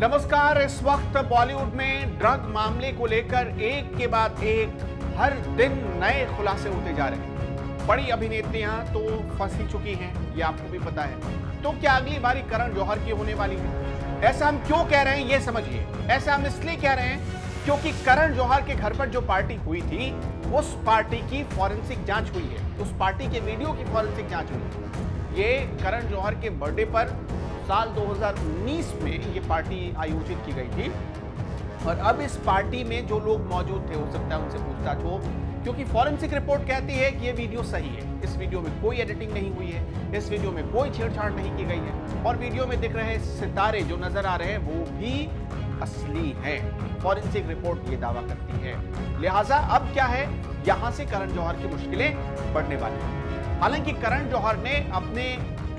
नमस्कार। इस वक्त बॉलीवुड में ड्रग मामले को लेकर एक के बाद एक हर दिन नए खुलासे होते जा रहे हैं। बड़ी अभिनेत्रियां तो फंस ही चुकी हैं, ये आपको भी पता है। तो क्या अगली बारी करण जौहर की होने वाली है? ऐसा हम क्यों कह रहे हैं ये समझिए। ऐसा हम इसलिए कह रहे हैं क्योंकि करण जौहर के घर पर जो पार्टी हुई थी उस पार्टी की फॉरेंसिक जांच हुई है। उस पार्टी के वीडियो की फॉरेंसिक जांच हुई है। ये करण जौहर के बर्थडे पर साल 2019 में ये पार्टी आयोजित की गई थी और अब इस पार्टी में जो लोग मौजूद थे हो सकता है उनसे पूछताछ हो, क्योंकि फॉरेंसिक रिपोर्ट कहती है कि ये वीडियो सही है। इस वीडियो में कोई एडिटिंग नहीं हुई है, इस वीडियो में कोई छेड़छाड़ नहीं की गई है और वीडियो में दिख रहे सितारे जो नजर आ रहे हैं वो भी असली हैं। फॉरेंसिक रिपोर्ट ये दावा करती है। लिहाजा अब क्या है, यहां से करण जौहर की मुश्किलें बढ़ने वाली हैं। हालांकि करण जौहर ने अपने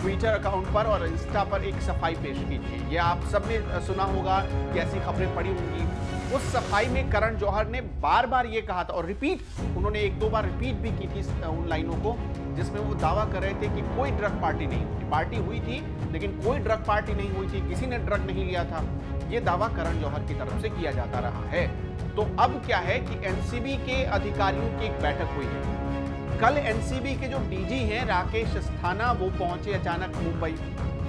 ट्विटर अकाउंट पर और इंस्टा पर एक सफाई पेश की थी। ये आप सबने सुना होगा कि ऐसी खबरें पड़ी होंगी। उस सफाई में करण जौहर ने बार बार ये कहा था और उन्होंने एक दो बार रिपीट भी की थी उन लाइनों को, जिसमें वो दावा कर रहे थे कि कोई ड्रग पार्टी नहीं हुई। पार्टी हुई थी लेकिन कोई ड्रग पार्टी नहीं हुई थी, किसी ने ड्रग नहीं लिया था। ये दावा करण जौहर की तरफ से किया जाता रहा है। तो अब क्या है कि एनसीबी के अधिकारियों की एक बैठक हुई है। कल एनसीबी के जो डीजी हैं राकेश अस्थाना, वो पहुंचे अचानक मुंबई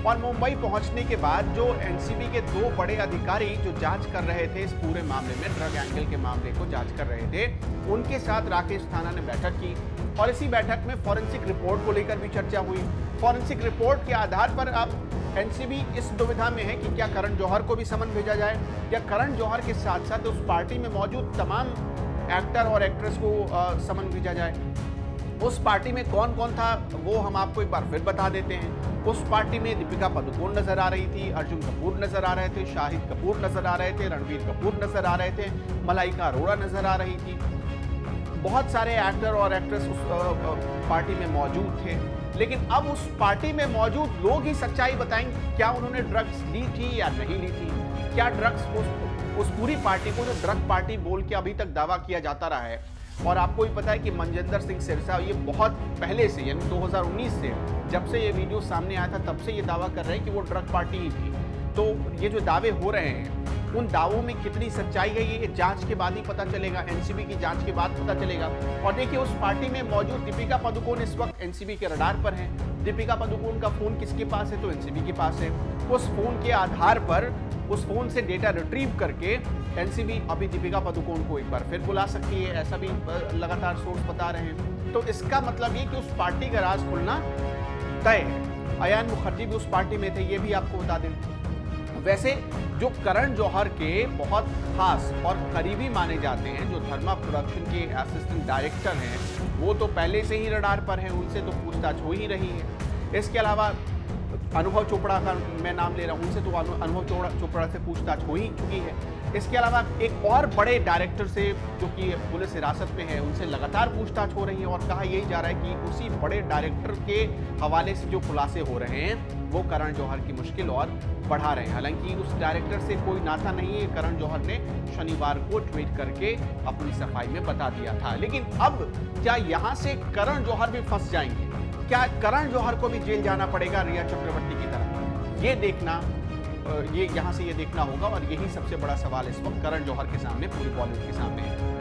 और मुंबई पहुंचने के बाद जो एनसीबी के दो बड़े अधिकारी जो जांच कर रहे थे इस पूरे मामले में, ड्रग एंगल के मामले को जांच कर रहे थे, उनके साथ राकेश अस्थाना ने बैठक की और इसी बैठक में फॉरेंसिक रिपोर्ट को लेकर भी चर्चा हुई। फॉरेंसिक रिपोर्ट के आधार पर अब एनसीबी इस दुविधा में है कि क्या करण जौहर को भी समन भेजा जाए या करण जौहर के साथ साथ उस पार्टी में मौजूद तमाम एक्टर और एक्ट्रेस को समन भेजा जाए। उस पार्टी में कौन कौन था वो हम आपको एक बार फिर बता देते हैं। उस पार्टी में दीपिका पादुकोण नजर आ रही थी, अर्जुन कपूर नजर आ रहे थे, शाहिद कपूर नजर आ रहे थे, रणबीर कपूर नजर आ रहे थे, मलाइका अरोड़ा नजर आ रही थी। बहुत सारे एक्टर और एक्ट्रेस उस पार्टी में मौजूद थे। लेकिन अब उस पार्टी में मौजूद लोग ही सच्चाई बताएंगे, क्या उन्होंने ड्रग्स ली थी या नहीं ली थी। क्या ड्रग्स उस पूरी पार्टी को जो ड्रग पार्टी बोल के अभी तक दावा किया जाता रहा है। और आपको भी पता है कि मनजिंदर सिंह सिरसा ये बहुत पहले से, यानी 2019 से, जब से ये वीडियो सामने आया था तब से ये दावा कर रहे हैं कि वो ड्रग पार्टी ही थी। तो ये जो दावे हो रहे हैं उन दावों में कितनी सच्चाई है ये जांच के बाद ही पता चलेगा, एनसीबी की जांच के बाद पता चलेगा। और देखिए उस पार्टी में मौजूद दीपिका पादुकोण इस वक्त एनसीबी के रडार पर हैं। दीपिका पादुकोण का फोन किसके पास है, तो एनसीबी के पास है। उस फोन के आधार पर, उस फोन से डेटा रिट्रीव करके एनसीबी अभी दीपिका पादुकोण को एक बार फिर बुला सकती है, ऐसा भी लगातार सोर्स बता रहे हैं। तो इसका मतलब ये कि उस पार्टी का राज खुलना तय है। अयान मुखर्जी भी उस पार्टी में थे, ये भी आपको बता दें। वैसे जो करण जौहर के बहुत खास और करीबी माने जाते हैं, जो धर्मा प्रोडक्शन के असिस्टेंट डायरेक्टर हैं, वो तो पहले से ही रडार पर हैं, उनसे तो पूछताछ हो ही रही है। इसके अलावा अनुभव चोपड़ा का मैं नाम ले रहा हूँ, उनसे तो अनुभव चोपड़ा से पूछताछ हो ही चुकी है। इसके अलावा एक और बड़े डायरेक्टर से जो कि पुलिस हिरासत में है, उनसे लगातार पूछताछ हो रही है और कहा यही जा रहा है कि उसी बड़े डायरेक्टर के हवाले से जो खुलासे हो रहे हैं वो करण जौहर की मुश्किल और बढ़ा रहे हैं। हालांकि उस डायरेक्टर से कोई नाता नहीं है, करण जौहर ने शनिवार को ट्वीट करके अपनी सफाई में बता दिया था। लेकिन अब क्या यहाँ से करण जौहर भी फंस जाएंगे? क्या करण जौहर को भी जेल जाना पड़ेगा रिया चक्रवर्ती की तरह? ये देखना, ये यहाँ से ये देखना होगा और यही सबसे बड़ा सवाल इस वक्त करण जौहर के सामने, पूरी बॉलीवुड के सामने है।